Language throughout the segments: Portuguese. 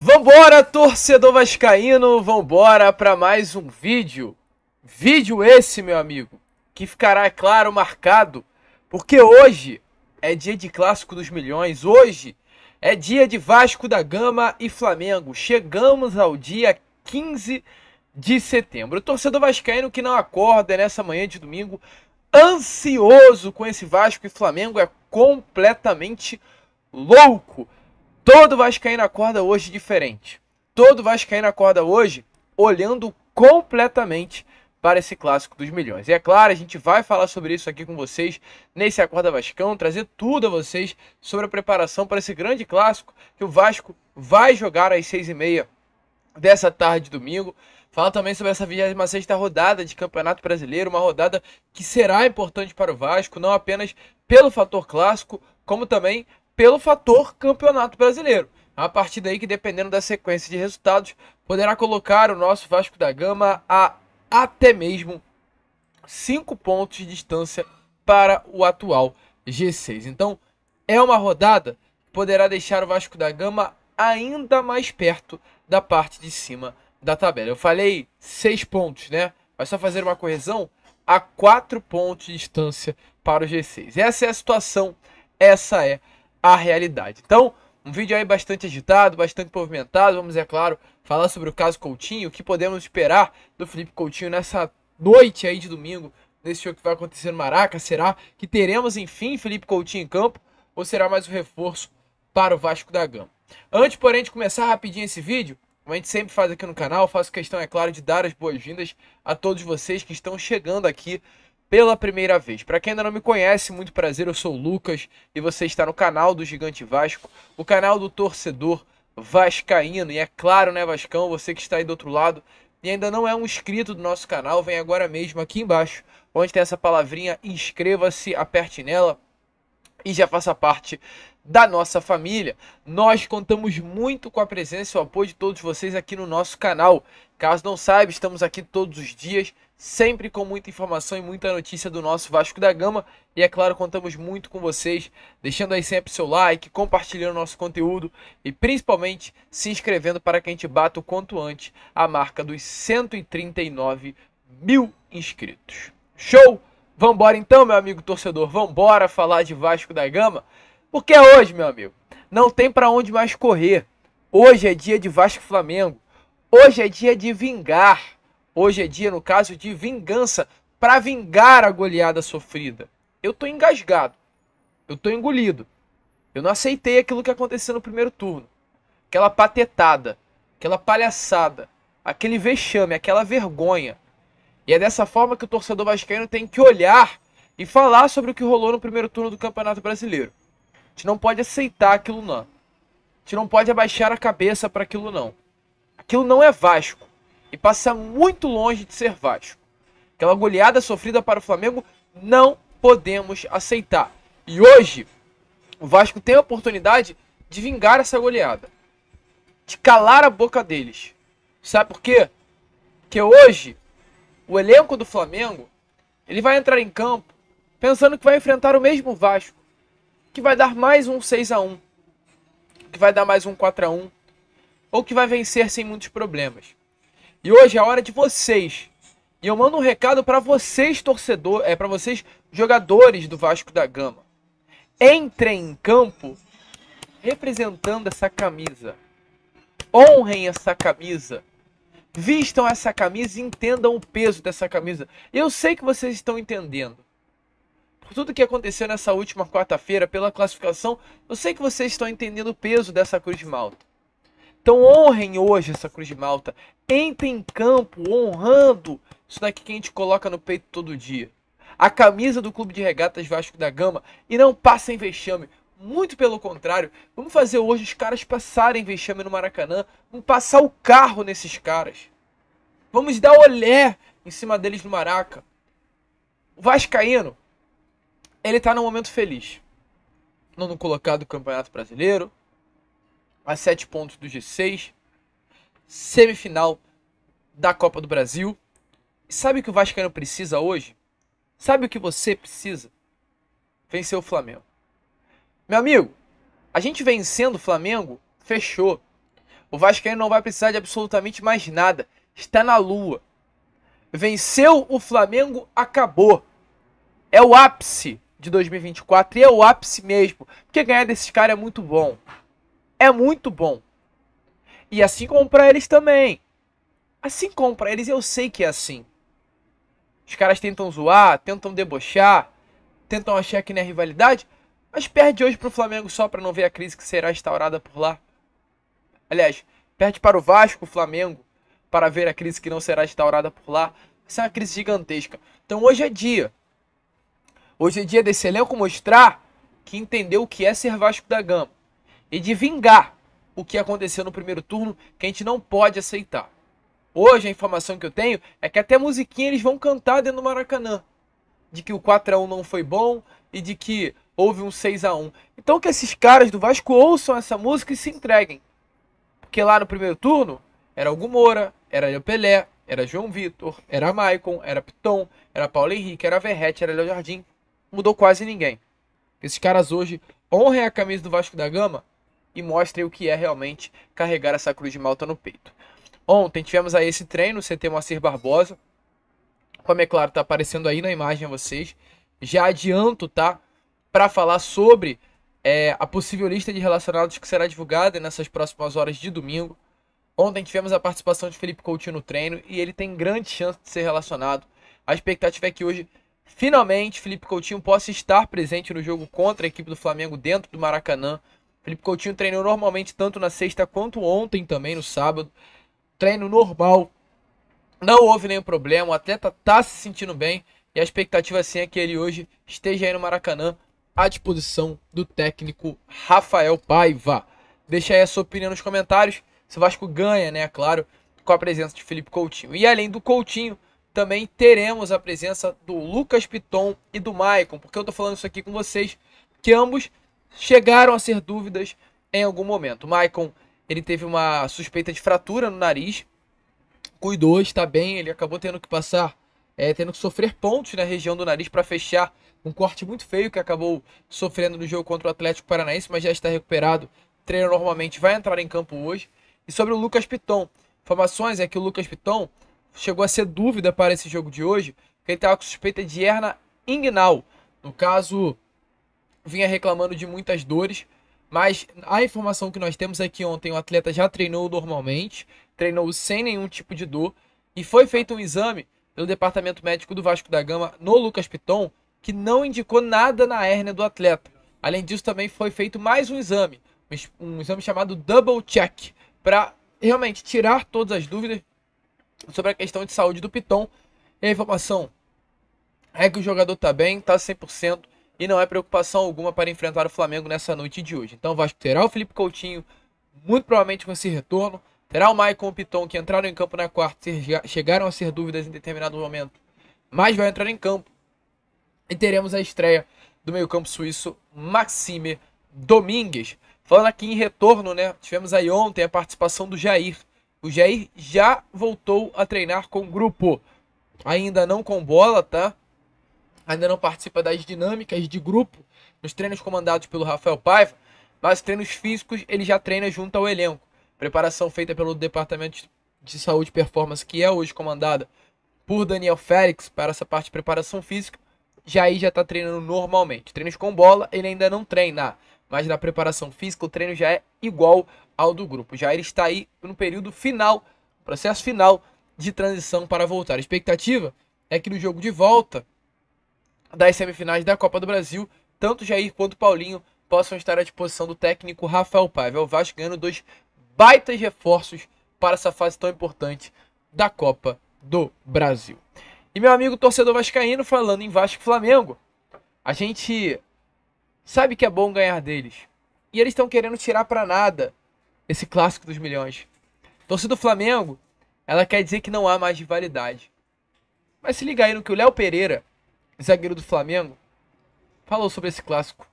Vambora, torcedor vascaíno, vambora para mais um vídeo. Vídeo esse, meu amigo, que ficará, é claro, marcado, porque hoje é dia de Clássico dos Milhões, hoje é dia de Vasco da Gama e Flamengo. Chegamos ao dia 15 de setembro. O torcedor vascaíno que não acorda nessa manhã de domingo, ansioso com esse Vasco e Flamengo, é completamente louco. Todo vascaíno acorda hoje diferente. Todo vascaíno acorda hoje olhando completamente para esse Clássico dos Milhões. E é claro, a gente vai falar sobre isso aqui com vocês nesse Acorda Vascão, trazer tudo a vocês sobre a preparação para esse grande clássico que o Vasco vai jogar às 6h30 dessa tarde de domingo. Fala também sobre essa 26ª rodada de Campeonato Brasileiro, uma rodada que será importante para o Vasco, não apenas pelo fator clássico, como também pelo fator Campeonato Brasileiro. A partir daí que, dependendo da sequência de resultados, poderá colocar o nosso Vasco da Gama a até mesmo 5 pontos de distância para o atual G6. Então, é uma rodada que poderá deixar o Vasco da Gama ainda mais perto da parte de cima da tabela. Eu falei 6 pontos, né? Mas só fazer uma correção, a 4 pontos de distância para o G6. Essa é a situação, essa é a realidade. Então, um vídeo aí bastante agitado, bastante movimentado. Vamos, é claro, falar sobre o caso Coutinho, o que podemos esperar do Felipe Coutinho nessa noite aí de domingo, nesse jogo que vai acontecer no Maraca. Será que teremos, enfim, Felipe Coutinho em campo, ou será mais um reforço para o Vasco da Gama? Antes, porém, de começar rapidinho esse vídeo, como a gente sempre faz aqui no canal, faço questão, é claro, de dar as boas-vindas a todos vocês que estão chegando aqui pela primeira vez. Para quem ainda não me conhece, muito prazer, eu sou o Lucas e você está no canal do Gigante Vasco, o canal do torcedor vascaíno. E é claro, né, Vascão, você que está aí do outro lado e ainda não é um inscrito do nosso canal, vem agora mesmo aqui embaixo, onde tem essa palavrinha, inscreva-se, aperte nela e já faça parte da nossa família. Nós contamos muito com a presença e o apoio de todos vocês aqui no nosso canal. Caso não saiba, estamos aqui todos os dias, sempre com muita informação e muita notícia do nosso Vasco da Gama. E é claro, contamos muito com vocês, deixando aí sempre seu like, compartilhando nosso conteúdo e principalmente se inscrevendo para que a gente bata o quanto antes a marca dos 139 mil inscritos. Show? Vambora então, meu amigo torcedor, vambora falar de Vasco da Gama, porque é hoje, meu amigo, não tem para onde mais correr. Hoje é dia de Vasco e Flamengo, hoje é dia de vingar, hoje é dia, no caso, de vingança, para vingar a goleada sofrida. Eu tô engasgado, eu tô engolido, eu não aceitei aquilo que aconteceu no primeiro turno, aquela patetada, aquela palhaçada, aquele vexame, aquela vergonha. E é dessa forma que o torcedor vascaíno tem que olhar e falar sobre o que rolou no primeiro turno do Campeonato Brasileiro. A gente não pode aceitar aquilo não. A gente não pode abaixar a cabeça para aquilo não. Aquilo não é Vasco. E passa muito longe de ser Vasco. Aquela goleada sofrida para o Flamengo não podemos aceitar. E hoje o Vasco tem a oportunidade de vingar essa goleada. De calar a boca deles. Sabe por quê? Porque hoje o elenco do Flamengo, ele vai entrar em campo pensando que vai enfrentar o mesmo Vasco, que vai dar mais um 6-1, que vai dar mais um 4-1, ou que vai vencer sem muitos problemas. E hoje é a hora de vocês. E eu mando um recado para vocês, torcedores, para vocês, jogadores do Vasco da Gama. Entrem em campo representando essa camisa. Honrem essa camisa. Vistam essa camisa e entendam o peso dessa camisa. Eu sei que vocês estão entendendo. Por tudo que aconteceu nessa última quarta-feira, pela classificação, eu sei que vocês estão entendendo o peso dessa Cruz de Malta. Então honrem hoje essa Cruz de Malta. Entrem em campo honrando isso daqui que a gente coloca no peito todo dia. A camisa do Clube de Regatas Vasco da Gama. E não passem vexame. Muito pelo contrário, vamos fazer hoje os caras passarem vexame no Maracanã. Vamos passar o carro nesses caras. Vamos dar olé em cima deles no Maraca. O vascaíno, ele tá num momento feliz. Nono colocado do Campeonato Brasileiro, a 7 pontos do G6, semifinal da Copa do Brasil. E sabe o que o vascaíno precisa hoje? Sabe o que você precisa? Vencer o Flamengo. Meu amigo, a gente vencendo o Flamengo, fechou. O Vascaíno não vai precisar de absolutamente mais nada. Está na lua. Venceu o Flamengo, acabou. É o ápice de 2024 e é o ápice mesmo. Porque ganhar desses caras é muito bom. É muito bom. E assim como pra eles também. Assim como pra eles, eu sei que é assim. Os caras tentam zoar, tentam debochar, tentam achar que não é rivalidade, mas perde hoje pro Flamengo só pra não ver a crise que será instaurada por lá. Aliás, perde para o Vasco, o Flamengo, para ver a crise que não será instaurada por lá. Essa é uma crise gigantesca. Então hoje é dia. Hoje é dia desse elenco mostrar que entendeu o que é ser Vasco da Gama. E de vingar o que aconteceu no primeiro turno, que a gente não pode aceitar. Hoje a informação que eu tenho é que até musiquinha eles vão cantar dentro do Maracanã. De que o 4-1 não foi bom e de que houve um 6-1. Então que esses caras do Vasco ouçam essa música e se entreguem. Porque lá no primeiro turno era Hugo Moura, era Léo Pelé, era João Vitor, era Maicon, era Piton, era Paulo Henrique, era Verratti, era Léo Jardim. Mudou quase ninguém. Esses caras hoje honrem a camisa do Vasco da Gama e mostrem o que é realmente carregar essa cruz de Malta no peito. Ontem tivemos aí esse treino, o CT Moacir Barbosa. Como é claro, tá aparecendo aí na imagem a vocês. Já adianto, tá? Para falar sobre a possível lista de relacionados que será divulgada nessas próximas horas de domingo. Ontem tivemos a participação de Felipe Coutinho no treino e ele tem grande chance de ser relacionado. A expectativa é que hoje, finalmente, Felipe Coutinho possa estar presente no jogo contra a equipe do Flamengo dentro do Maracanã. Felipe Coutinho treinou normalmente tanto na sexta quanto ontem também, no sábado. Treino normal, não houve nenhum problema, o atleta tá se sentindo bem e a expectativa sim é que ele hoje esteja aí no Maracanã à disposição do técnico Rafael Paiva. Deixa aí a sua opinião nos comentários, se o Vasco ganha, né, claro, com a presença de Felipe Coutinho. E além do Coutinho, também teremos a presença do Lucas Piton e do Maicon, porque eu tô falando isso aqui com vocês, que ambos chegaram a ser dúvidas em algum momento. O Maicon, ele teve uma suspeita de fratura no nariz, cuidou, está bem, ele acabou tendo que passar, tendo que sofrer pontos na região do nariz para fechar um corte muito feio que acabou sofrendo no jogo contra o Atlético Paranaense, mas já está recuperado, treina normalmente, vai entrar em campo hoje. E sobre o Lucas Piton, informações é que o Lucas Piton chegou a ser dúvida para esse jogo de hoje, porque ele estava com suspeita de hernia inguinal. No caso, vinha reclamando de muitas dores, mas a informação que nós temos é que ontem o atleta já treinou normalmente, treinou sem nenhum tipo de dor, e foi feito um exame pelo departamento médico do Vasco da Gama no Lucas Piton, que não indicou nada na hérnia do atleta. Além disso, também foi feito mais um exame chamado Double Check, para realmente tirar todas as dúvidas sobre a questão de saúde do Piton. E a informação é que o jogador está bem, está 100%, e não é preocupação alguma para enfrentar o Flamengo nessa noite de hoje. Então o Vasco terá o Felipe Coutinho, muito provavelmente com esse retorno. Terá o Maicon e o Piton, que entraram em campo na quarta, chegaram a ser dúvidas em determinado momento, mas vai entrar em campo. E teremos a estreia do meio-campo suíço Maxime Domingues. Falando aqui em retorno, né? Tivemos aí ontem a participação do Jair. O Jair já voltou a treinar com o grupo. Ainda não com bola, tá? Ainda não participa das dinâmicas de grupo nos treinos comandados pelo Rafael Paiva, mas treinos físicos ele já treina junto ao elenco. Preparação feita pelo Departamento de Saúde e Performance, que é hoje comandada por Daniel Félix para essa parte de preparação física. Jair já está treinando normalmente. Treinos com bola ele ainda não treina, mas na preparação física o treino já é igual ao do grupo. Jair está aí no período final, processo final de transição para voltar. A expectativa é que no jogo de volta das semifinais da Copa do Brasil, tanto Jair quanto Paulinho possam estar à disposição do técnico Rafael Paiva. É o Vasco ganhando 2 baitas reforços para essa fase tão importante da Copa do Brasil. E meu amigo torcedor vascaíno, falando em Vasco e Flamengo, a gente sabe que é bom ganhar deles. E eles estão querendo tirar para nada esse clássico dos milhões. Torcida do Flamengo, ela quer dizer que não há mais rivalidade. Mas se liga aí no que o Léo Pereira, zagueiro do Flamengo, falou sobre esse clássico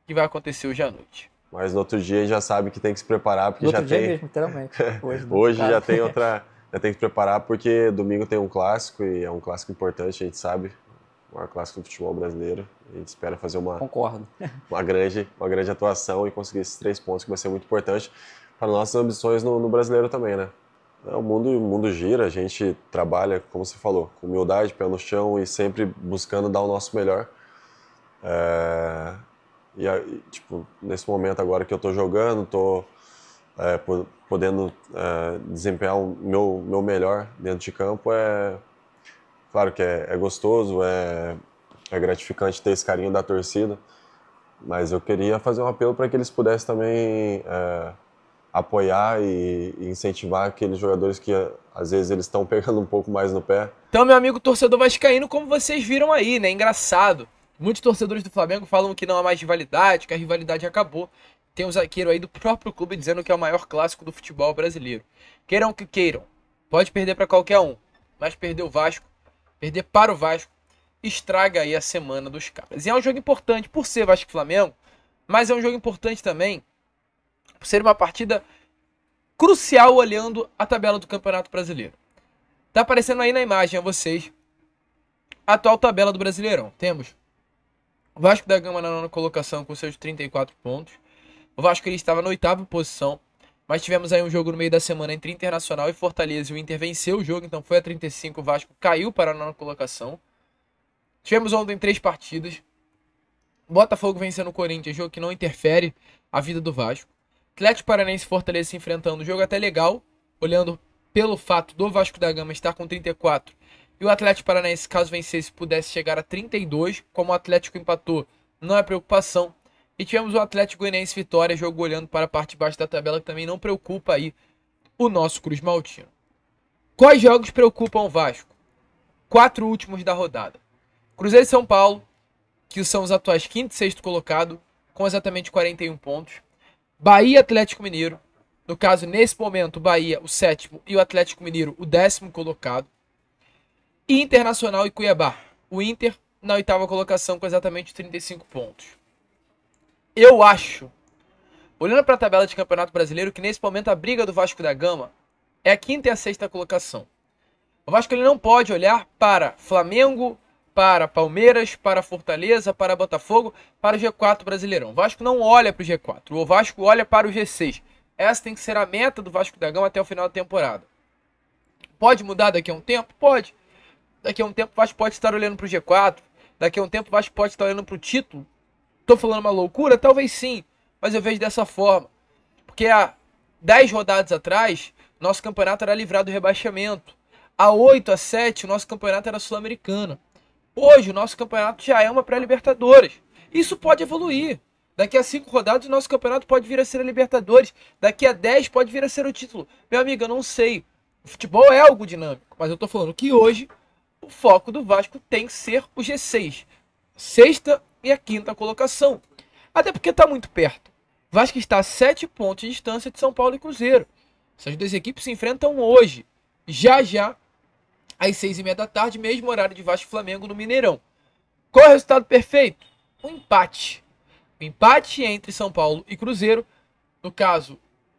que vai acontecer hoje à noite. Mas no outro dia já sabe que tem que se preparar, porque no já outro dia tem... mesmo, literalmente. Hoje já tem outra... Já tem que se preparar porque domingo tem um clássico e é um clássico importante, a gente sabe. O maior clássico do futebol brasileiro. A gente espera fazer Concordo. uma grande atuação e conseguir esses 3 pontos que vai ser muito importante. para nossas ambições no brasileiro também, né? O mundo gira, a gente trabalha, como você falou, com humildade, pé no chão e sempre buscando dar o nosso melhor. Tipo, nesse momento agora que eu tô jogando, tô podendo desempenhar o meu melhor dentro de campo, claro que é gostoso, é gratificante ter esse carinho da torcida, mas eu queria fazer um apelo para que eles pudessem também apoiar e incentivar aqueles jogadores que às vezes eles estão pegando um pouco mais no pé. Então, meu amigo torcedor vascaíno, como vocês viram aí, né? Engraçado. Muitos torcedores do Flamengo falam que não há mais rivalidade, que a rivalidade acabou. Tem um zagueiro aí do próprio clube dizendo que é o maior clássico do futebol brasileiro. Queiram que queiram, pode perder para qualquer um, mas perder o Vasco, perder para o Vasco, estraga aí a semana dos caras. E é um jogo importante por ser Vasco e Flamengo, mas é um jogo importante também por ser uma partida crucial olhando a tabela do Campeonato Brasileiro. Tá aparecendo aí na imagem a vocês a atual tabela do Brasileirão. Temos o Vasco da Gama na 9ª colocação com seus 34 pontos. O Vasco ele estava na 8ª posição, mas tivemos aí um jogo no meio da semana entre Internacional e Fortaleza e o Inter venceu o jogo, então foi a 35, o Vasco caiu para a 9ª colocação. Tivemos ontem 3 partidas. Botafogo vencendo o Corinthians, jogo que não interfere a vida do Vasco. Atlético Paranaense e Fortaleza se enfrentando, jogo até legal, olhando pelo fato do Vasco da Gama estar com 34 e o Atlético Paranaense, caso vencesse, pudesse chegar a 32, como o Atlético empatou, não é preocupação. E tivemos o Atlético Goianiense Vitória, jogo olhando para a parte de baixo da tabela, que também não preocupa aí o nosso Cruz Maltino. Quais jogos preocupam o Vasco? 4 últimos da rodada. Cruzeiro e São Paulo, que são os atuais 5º e 6º colocado, com exatamente 41 pontos. Bahia e Atlético Mineiro, no caso, nesse momento, o Bahia, o 7º, e o Atlético Mineiro, o 10º colocado. E Internacional e Cuiabá, o Inter na 8ª colocação com exatamente 35 pontos. Eu acho, olhando para a tabela de Campeonato Brasileiro, que nesse momento a briga do Vasco da Gama é a 5ª e a 6ª colocação. O Vasco ele não pode olhar para Flamengo, para Palmeiras, para Fortaleza, para Botafogo, para o G4 Brasileirão. O Vasco não olha para o G4, o Vasco olha para o G6. Essa tem que ser a meta do Vasco da Gama até o final da temporada. Pode mudar daqui a um tempo? Pode. Daqui a um tempo o Vasco pode estar olhando para o G4, daqui a um tempo o Vasco pode estar olhando para o título. Tô falando uma loucura? Talvez sim, mas eu vejo dessa forma. Porque há 10 rodadas atrás, nosso campeonato era livrado do rebaixamento. Há 8, a 7, o nosso campeonato era sul-americano. Hoje, o nosso campeonato já é uma pré-Libertadores. Isso pode evoluir. Daqui a 5 rodadas, o nosso campeonato pode vir a ser a Libertadores. Daqui a 10, pode vir a ser o título. Meu amigo, eu não sei. O futebol é algo dinâmico, mas eu tô falando que hoje o foco do Vasco tem que ser o G6. 6ª e a 5ª colocação. Até porque está muito perto. Vasco está a 7 pontos de distância de São Paulo e Cruzeiro. Essas duas equipes se enfrentam hoje. Já, às 6h30 da tarde, mesmo horário de Vasco e Flamengo no Mineirão. Qual é o resultado perfeito? Um empate. Um empate entre São Paulo e Cruzeiro. No caso,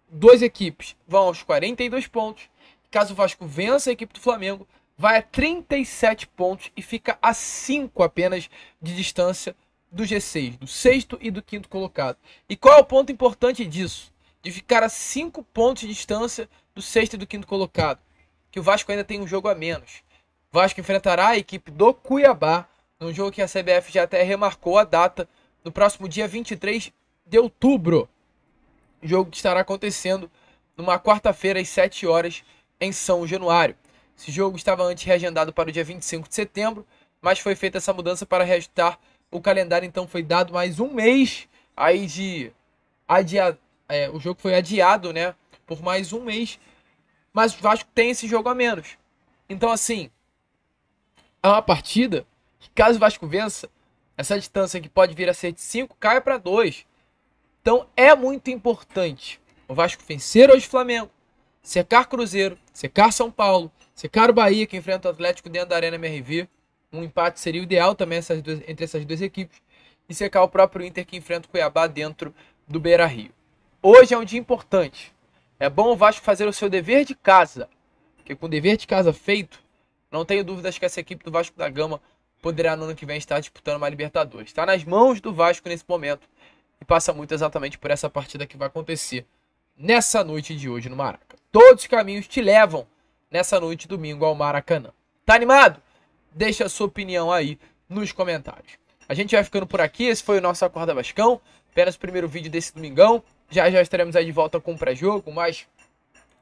duas equipes vão aos 42 pontos. Caso o Vasco vença a equipe do Flamengo, vai a 37 pontos e fica a 5 apenas de distância do G6, do 6º e do 5º colocado. E qual é o ponto importante disso? De ficar a 5 pontos de distância do 6º e do 5º colocado. Que o Vasco ainda tem um jogo a menos. O Vasco enfrentará a equipe do Cuiabá, num jogo que a CBF já até remarcou a data, no próximo dia 23 de outubro. O jogo que estará acontecendo numa quarta-feira às 7 horas em São Januário. Esse jogo estava antes reagendado para o dia 25 de setembro, mas foi feita essa mudança para reajustar o calendário, então foi dado mais um mês aí de adiado. O jogo foi adiado, né, por mais um mês, mas o Vasco tem esse jogo a menos. Então, assim, é uma partida que, caso o Vasco vença, essa distância que pode vir a ser de 5 cai para 2. Então, é muito importante o Vasco vencer hoje o Flamengo, secar Cruzeiro, secar São Paulo, secar o Bahia, que enfrenta o Atlético dentro da Arena MRV. Um empate seria o ideal também entre essas duas equipes. E secar o próprio Inter, que enfrenta o Cuiabá dentro do Beira-Rio. Hoje é um dia importante. É bom o Vasco fazer o seu dever de casa. Porque com o dever de casa feito, não tenho dúvidas que essa equipe do Vasco da Gama poderá no ano que vem estar disputando uma Libertadores. Está nas mãos do Vasco nesse momento. E passa muito exatamente por essa partida que vai acontecer nessa noite de hoje no Maraca. Todos os caminhos te levam nessa noite de domingo ao Maracanã. Tá animado? Deixa a sua opinião aí nos comentários. A gente vai ficando por aqui. Esse foi o nosso Acorda Vascão. Apenas o primeiro vídeo desse domingão. Já estaremos aí de volta com o pré-jogo, mais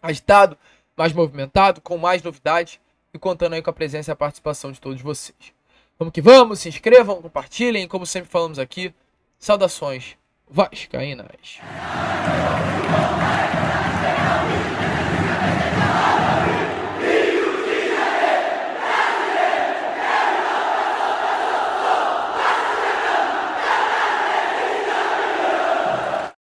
agitado, mais movimentado, com mais novidades e contando aí com a presença e a participação de todos vocês. Vamos que vamos, se inscrevam, compartilhem, como sempre falamos aqui, saudações vascaínas.